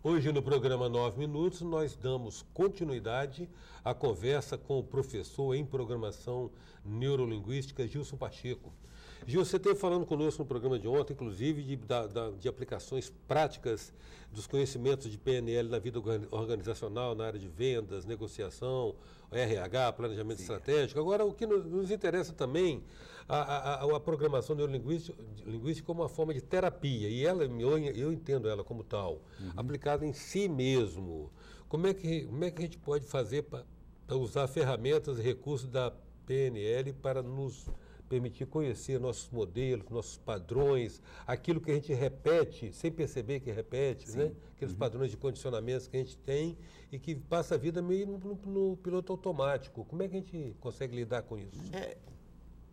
Hoje no programa 9 Minutos nós damos continuidade à conversa com o professor em programação neurolinguística Gilson Pacheco. Gil, você esteve falando conosco no programa de ontem, inclusive, de aplicações práticas dos conhecimentos de PNL na vida organizacional, na área de vendas, negociação, RH, planejamento estratégico. Agora, o que nos interessa também, a programação neurolinguística como uma forma de terapia, e ela, eu entendo ela como tal, aplicada em si mesmo. Como é que a gente pode fazer para usar ferramentas e recursos da PNL para nos permitir conhecer nossos modelos, nossos padrões, aquilo que a gente repete, sem perceber que repete, né? Aqueles padrões de condicionamentos que a gente tem e que passa a vida meio no piloto automático. Como é que a gente consegue lidar com isso?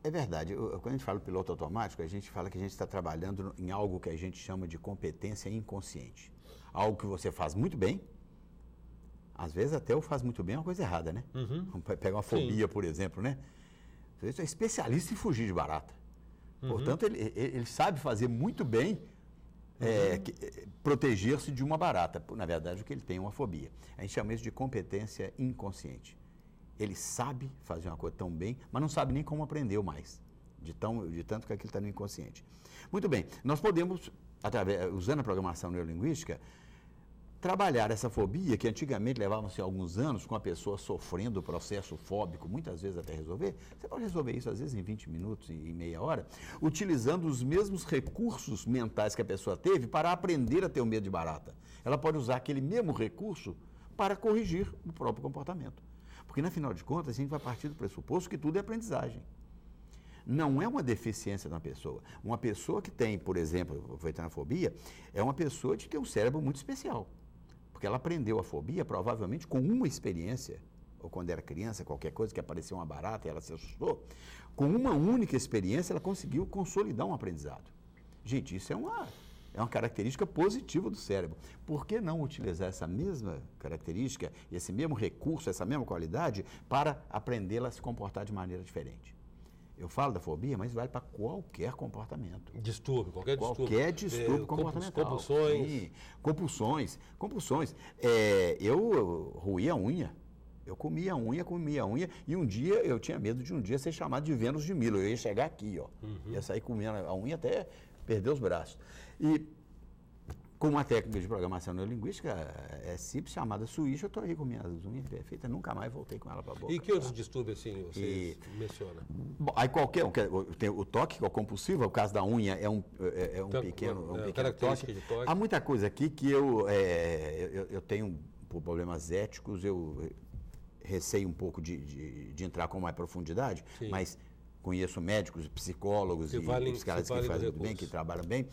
É verdade. Quando a gente fala piloto automático, a gente fala que a gente está trabalhando em algo que a gente chama de competência inconsciente. Algo que você faz muito bem, às vezes até o faz muito bem é uma coisa errada, né? Vamos pegar uma fobia, por exemplo, né? Você é especialista em fugir de barata. Portanto, ele sabe fazer muito bem proteger-se de uma barata. Na verdade, o que ele tem é uma fobia. A gente chama isso de competência inconsciente. Ele sabe fazer uma coisa tão bem, mas não sabe nem como aprendeu mais, de tanto que aquilo está no inconsciente. Muito bem, nós podemos, usando a programação neurolinguística, trabalhar essa fobia, que antigamente levava-se alguns anos com a pessoa sofrendo o processo fóbico, muitas vezes até resolver. Você pode resolver isso, às vezes, em 20 minutos, em meia hora, utilizando os mesmos recursos mentais que a pessoa teve para aprender a ter o medo de barata. Ela pode usar aquele mesmo recurso para corrigir o próprio comportamento. Porque, na final de contas, a gente vai partir do pressuposto que tudo é aprendizagem. Não é uma deficiência da pessoa. Uma pessoa que tem, por exemplo, aproveitando a fobia, é uma pessoa que tem um cérebro muito especial. Porque ela aprendeu a fobia, provavelmente, com uma experiência, ou quando era criança, qualquer coisa que apareceu uma barata e ela se assustou, com uma única experiência ela conseguiu consolidar um aprendizado. Gente, isso é uma característica positiva do cérebro. Por que não utilizar essa mesma característica, esse mesmo recurso, essa mesma qualidade, para aprendê-la a se comportar de maneira diferente? Eu falo da fobia, mas vale para qualquer comportamento. Distúrbio, qualquer distúrbio. Qualquer distúrbio comportamental. Compulsões. Sim, compulsões. Eu roía a unha. Eu comia a unha, e um dia eu tinha medo de um dia ser chamado de Vênus de Milo. Eu ia chegar aqui, ia sair comendo a unha até perder os braços. E com uma técnica de programação neurolinguística simples, chamada switch, eu estou aí com minhas unhas perfeitas, nunca mais voltei com ela para a boca. E que outros distúrbios assim você menciona? Bom, aí qualquer um, tem o toque, que é o compulsivo, o caso da unha é um pequeno toque. De toque. Há muita coisa aqui que eu tenho, por problemas éticos, eu receio um pouco de entrar com mais profundidade, mas conheço médicos, psicólogos e psiquiatras que fazem muito bem, que trabalham bem,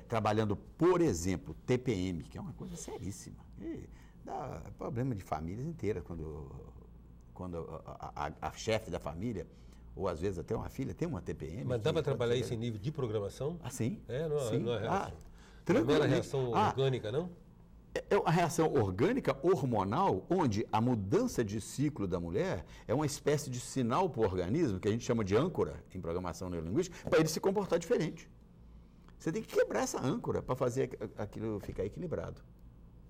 trabalhando, por exemplo, TPM, que é uma coisa seríssima. E dá problema de famílias inteiras, quando a chefe da família, ou às vezes até uma filha, tem uma TPM. Mas dá para trabalhar isso em nível de programação? Ah, sim. Não é reação. Tranquilamente. Não é reação orgânica, não? É uma reação orgânica, hormonal, onde a mudança de ciclo da mulher é uma espécie de sinal para o organismo, que a gente chama de âncora em programação neurolinguística, para ele se comportar diferente. Você tem que quebrar essa âncora para fazer aquilo ficar equilibrado.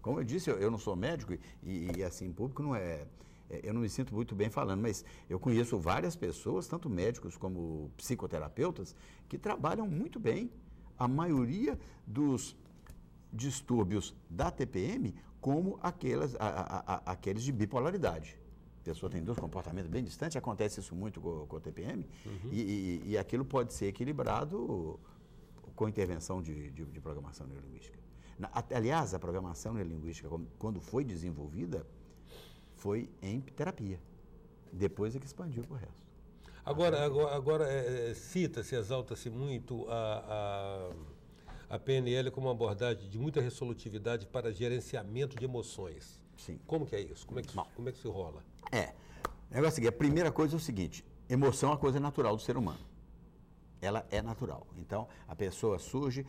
Como eu disse, eu não sou médico e assim, em público não é... Eu não me sinto muito bem falando, mas eu conheço várias pessoas, tanto médicos como psicoterapeutas, que trabalham muito bem. A maioria dos distúrbios da TPM, como aqueles de bipolaridade. A pessoa tem dois comportamentos bem distantes, acontece isso muito com a TPM, e aquilo pode ser equilibrado com intervenção de programação neurolinguística. Aliás, a programação neurolinguística, quando foi desenvolvida, foi em terapia. Depois é que expandiu para o resto. Agora cita-se, exalta-se muito a PNL como uma abordagem de muita resolutividade para gerenciamento de emoções. Sim. Como que é isso? Como é que se rola? O negócio é o seguinte, a primeira coisa é o seguinte, emoção é uma coisa natural do ser humano. Ela é natural. Então, a pessoa surge,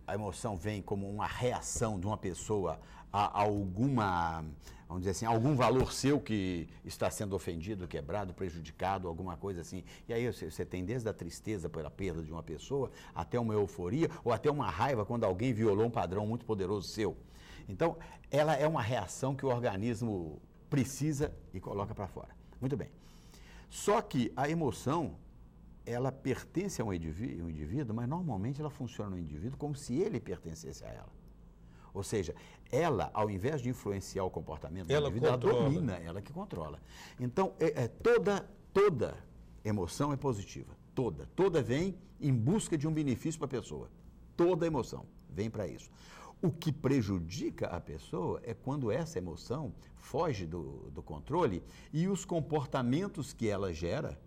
a emoção vem como uma reação de uma pessoa a alguma, vamos dizer assim, algum valor seu que está sendo ofendido, quebrado, prejudicado, alguma coisa assim. E aí você tem desde a tristeza pela perda de uma pessoa, até uma euforia, ou até uma raiva quando alguém violou um padrão muito poderoso seu. Então, ela é uma reação que o organismo precisa e coloca para fora. Muito bem. Só que a emoção, ela pertence a um indivíduo, mas normalmente ela funciona no indivíduo como se ele pertencesse a ela. Ou seja, ela, ao invés de influenciar o comportamento do indivíduo, ela domina, ela que controla. Então, toda emoção é positiva. Toda vem em busca de um benefício para a pessoa. Toda emoção vem para isso. O que prejudica a pessoa é quando essa emoção foge do controle e os comportamentos que ela gera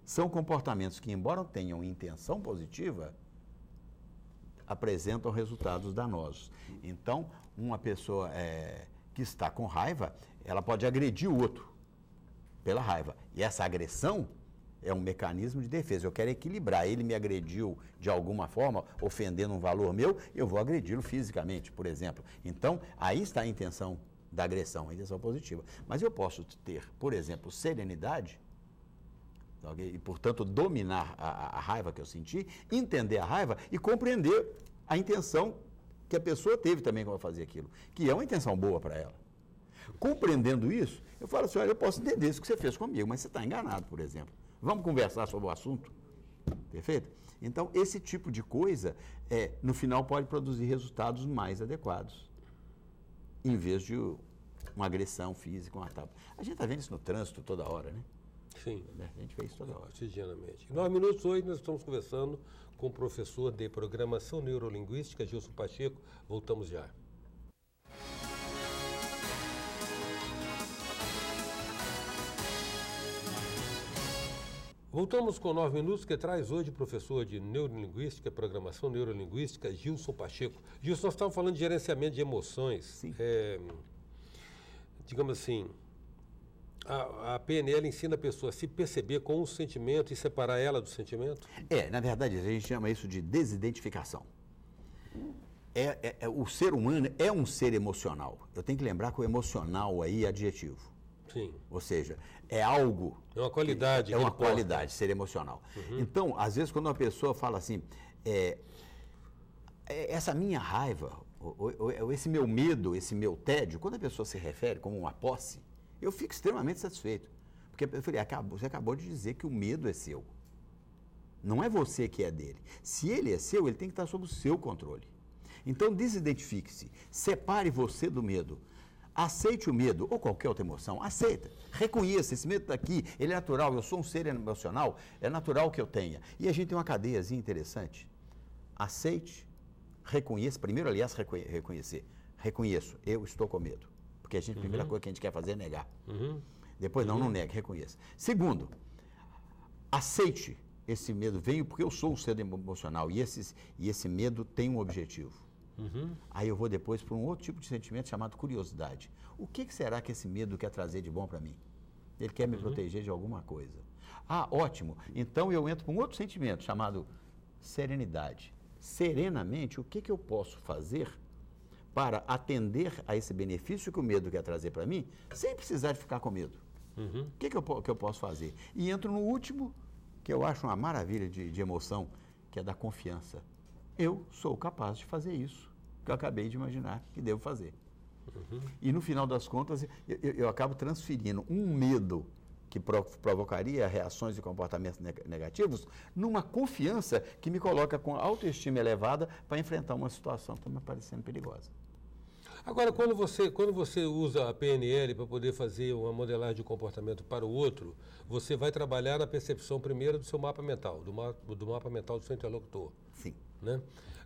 são comportamentos que, embora tenham intenção positiva, apresentam resultados danosos. Então, uma pessoa que está com raiva, ela pode agredir o outro pela raiva. E essa agressão é um mecanismo de defesa. Eu quero equilibrar. Ele me agrediu de alguma forma, ofendendo um valor meu, eu vou agredi-lo fisicamente, por exemplo. Então, aí está a intenção da agressão, a intenção positiva. Mas eu posso ter, por exemplo, serenidade, e, portanto, dominar a raiva que eu senti, entender a raiva e compreender a intenção que a pessoa teve também quando fazer aquilo, que é uma intenção boa para ela. Compreendendo isso, eu falo assim, olha, eu posso entender isso que você fez comigo, mas você está enganado, por exemplo. Vamos conversar sobre o assunto? Perfeito? Então, esse tipo de coisa, no final, pode produzir resultados mais adequados, em vez de uma agressão física, uma tapa. A gente está vendo isso no trânsito toda hora, né? Sim. A gente vê isso toda hora. Cotidianamente. Em 9 minutos, hoje, nós estamos conversando com o professor de Programação Neurolinguística, Gilson Pacheco. Voltamos já. Voltamos com 9 minutos, que traz hoje o professor de Neurolinguística, Programação Neurolinguística, Gilson Pacheco. Gilson, nós estávamos falando de gerenciamento de emoções. Sim. Digamos assim, a PNL ensina a pessoa a se perceber com um sentimento e separar ela do sentimento? Na verdade, a gente chama isso de desidentificação. O ser humano é um ser emocional. Eu tenho que lembrar que o emocional aí é adjetivo. Sim. Ou seja, é algo... É uma qualidade. É uma qualidade, ser emocional. Uhum. Então, às vezes, quando uma pessoa fala assim, essa minha raiva, ou esse meu medo, esse meu tédio, quando a pessoa se refere como uma posse, eu fico extremamente satisfeito. Porque eu falei, você acabou de dizer que o medo é seu. Não é você que é dele. Se ele é seu, ele tem que estar sob o seu controle. Então, desidentifique-se. Separe você do medo. Aceite o medo, ou qualquer outra emoção. Aceita. Reconheça, esse medo está aqui, ele é natural, eu sou um ser emocional, é natural que eu tenha. E a gente tem uma cadeiazinha interessante. Aceite, reconheça, primeiro, aliás, reconhecer. Reconheço, eu estou com medo. Porque a primeira coisa que a gente quer fazer é negar. Depois, não negue, reconheça. Segundo, aceite esse medo. Venho porque eu sou um ser emocional e esse medo tem um objetivo. Aí eu vou depois para um outro tipo de sentimento chamado curiosidade. O que será que esse medo quer trazer de bom para mim? Ele quer me proteger de alguma coisa. Ah, ótimo. Então eu entro para um outro sentimento chamado serenidade. Serenamente, o que eu posso fazer para atender a esse benefício que o medo quer trazer para mim, sem precisar de ficar com medo? O que eu posso fazer? E entro no último, que eu acho uma maravilha de emoção, que é da confiança. Eu sou capaz de fazer isso, que eu acabei de imaginar que devo fazer. E no final das contas, eu acabo transferindo um medo que provocaria reações e comportamentos negativos numa confiança que me coloca com autoestima elevada para enfrentar uma situação que está me parecendo perigosa. Agora, quando você usa a PNL para poder fazer uma modelagem de comportamento para o outro, você vai trabalhar na percepção primeiro do seu mapa mental, do mapa mental do seu interlocutor. Sim. Né?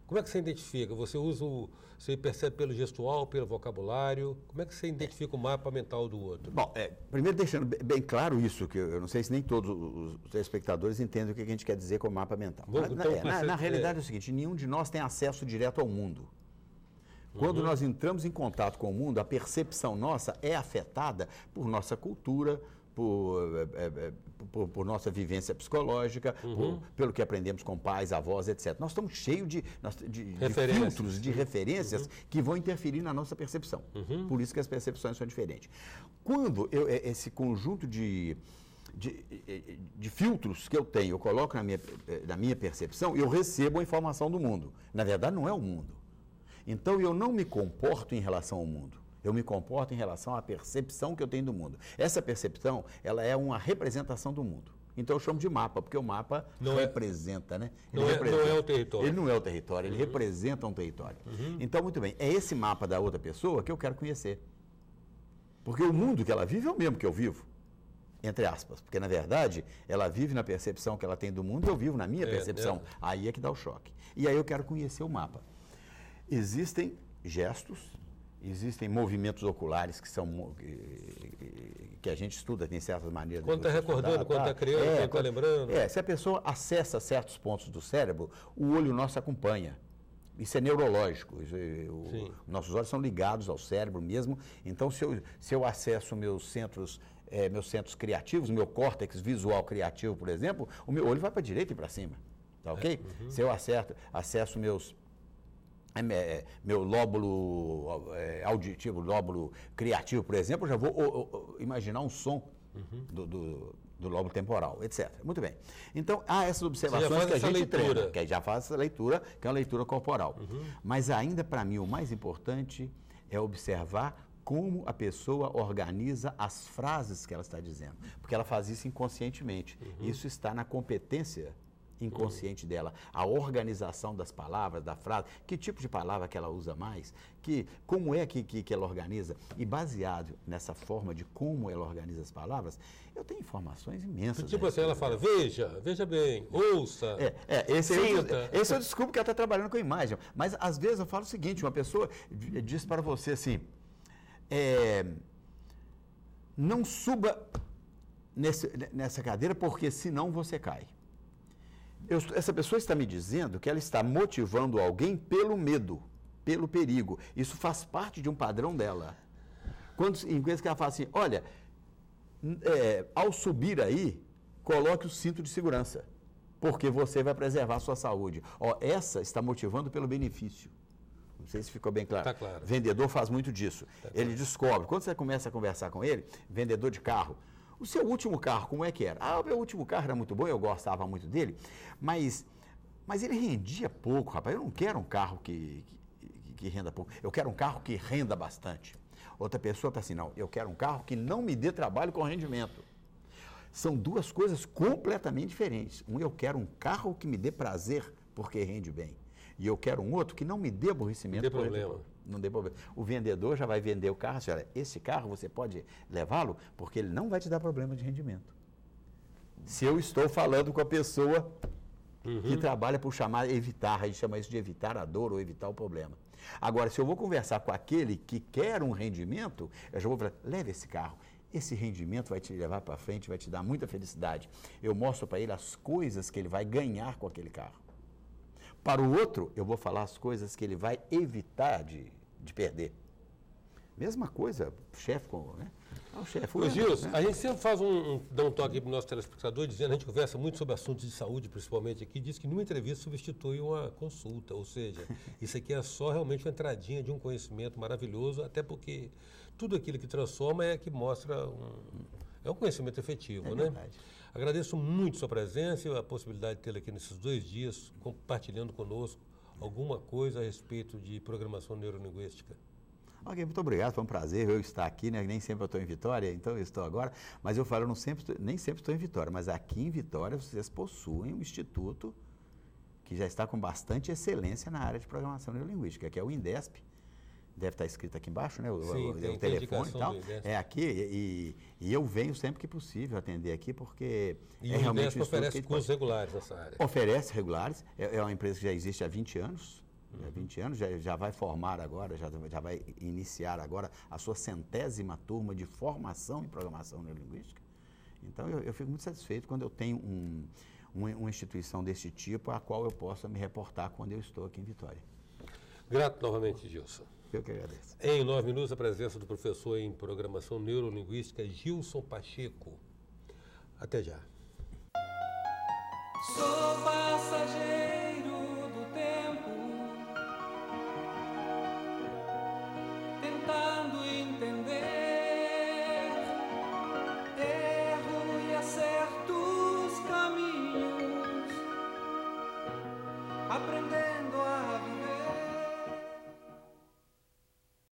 Como é que você identifica? Você percebe pelo gestual, pelo vocabulário? Como é que você identifica o mapa mental do outro? Bom, primeiro deixando bem claro isso, que eu não sei se nem todos os telespectadores entendem o que a gente quer dizer com mapa mental. Bom, na realidade é o seguinte, nenhum de nós tem acesso direto ao mundo. Quando nós entramos em contato com o mundo, a percepção nossa é afetada por nossa cultura, por nossa vivência psicológica, pelo que aprendemos com pais, avós, etc. Nós estamos cheios de filtros, de referências que vão interferir na nossa percepção. Por isso que as percepções são diferentes. Quando esse conjunto de filtros que eu tenho, eu coloco na minha percepção, eu recebo a informação do mundo. Na verdade, não é o mundo. Então, eu não me comporto em relação ao mundo. Eu me comporto em relação à percepção que eu tenho do mundo. Essa percepção, ela é uma representação do mundo. Então, eu chamo de mapa, porque o mapa representa, né? Não é o território. Ele não é o território, ele representa um território. Então, muito bem, é esse mapa da outra pessoa que eu quero conhecer. Porque o mundo que ela vive é o mesmo que eu vivo. Entre aspas, porque na verdade ela vive na percepção que ela tem do mundo e eu vivo na minha percepção. Aí é que dá o choque. E aí eu quero conhecer o mapa. Existem gestos, existem movimentos oculares que a gente estuda, tem certas maneiras. Quando está recordando, quando está criando, quando está lembrando. Se a pessoa acessa certos pontos do cérebro, o olho nosso acompanha. Isso é neurológico. Nossos olhos são ligados ao cérebro mesmo. Então, se eu acesso meus centros criativos, meu córtex visual criativo, por exemplo, o meu olho vai para a direita e para cima, tá ok? Se eu acesso meu lóbulo auditivo, lóbulo criativo, por exemplo, eu já vou imaginar um som do lóbulo temporal, etc. Muito bem. Então, há essas observações que a gente treina, que já faz essa leitura, que é uma leitura corporal. Mas ainda, para mim, o mais importante é observar como a pessoa organiza as frases que ela está dizendo. Porque ela faz isso inconscientemente. Isso está na competência inconsciente dela. A organização das palavras, da frase, que tipo de palavra que ela usa mais, como é que ela organiza. E baseado nessa forma de como ela organiza as palavras, eu tenho informações imensas. Tipo assim, ela fala, veja bem, ouça, esse eu desculpo que ela está trabalhando com a imagem. Mas às vezes eu falo o seguinte, uma pessoa diz para você assim, não suba nessa cadeira porque senão você cai. Essa pessoa está me dizendo que ela está motivando alguém pelo medo, pelo perigo. Isso faz parte de um padrão dela. Em vez que ela fala assim, olha, ao subir aí, coloque o cinto de segurança, porque você vai preservar a sua saúde. Essa está motivando pelo benefício. Não sei se ficou bem claro. Tá claro. Vendedor faz muito disso. Ele descobre, quando você começa a conversar com ele, vendedor de carro, o seu último carro, como é que era? O meu último carro era muito bom, eu gostava muito dele, mas ele rendia pouco, rapaz. Eu não quero um carro que renda pouco, eu quero um carro que renda bastante. Outra pessoa está assim, não, eu quero um carro que não me dê trabalho com rendimento. São duas coisas completamente diferentes. Eu quero um carro que me dê prazer porque rende bem. E eu quero um outro que não me dê aborrecimento. Não dê problema. Não dê problema. O vendedor já vai vender o carro, assim, olha, esse carro você pode levá-lo porque ele não vai te dar problema de rendimento. Se eu estou falando com a pessoa que trabalha por evitar, a gente chama isso de evitar a dor ou evitar o problema. Agora, se eu vou conversar com aquele que quer um rendimento, eu já vou falar, leve esse carro. Esse rendimento vai te levar para frente, vai te dar muita felicidade. Eu mostro para ele as coisas que ele vai ganhar com aquele carro. Para o outro, eu vou falar as coisas que ele vai evitar de perder. Mesma coisa, chefe, né? O chefe. Ô, Gilson, a gente sempre dá um toque para o nosso telespectador, dizendo, a gente conversa muito sobre assuntos de saúde, principalmente aqui, diz que nenhuma entrevista substitui uma consulta, ou seja, isso aqui é só realmente uma entradinha de um conhecimento maravilhoso, até porque tudo aquilo que transforma é que mostra um conhecimento efetivo, né? Verdade. Agradeço muito sua presença e a possibilidade de tê-la aqui nesses 2 dias, compartilhando conosco alguma coisa a respeito de programação neurolinguística. Ok, muito obrigado, foi um prazer eu estar aqui, né? Nem sempre eu estou em Vitória, então eu estou agora, mas eu falo, nem sempre estou em Vitória, mas aqui em Vitória vocês possuem um instituto que já está com bastante excelência na área de programação neurolinguística, que é o INDESP. Deve estar escrito aqui embaixo, né? O telefone e tal. É aqui, e eu venho sempre que possível atender aqui, porque é realmente... E o INDESP oferece cursos regulares nessa área. Oferece regulares, é uma empresa que já existe há 20 anos, já vai formar agora, já vai iniciar agora a sua 100ª turma de formação em programação neurolinguística. Então, eu fico muito satisfeito quando eu tenho uma instituição desse tipo a qual eu possa me reportar quando eu estou aqui em Vitória. Grato novamente, Gilson. Eu que agradeço. Em 9 minutos, a presença do professor em programação neurolinguística, Gilson Pacheco. Até já. Sou passageiro do tempo, tentando entender, erro e acerto os caminhos, aprender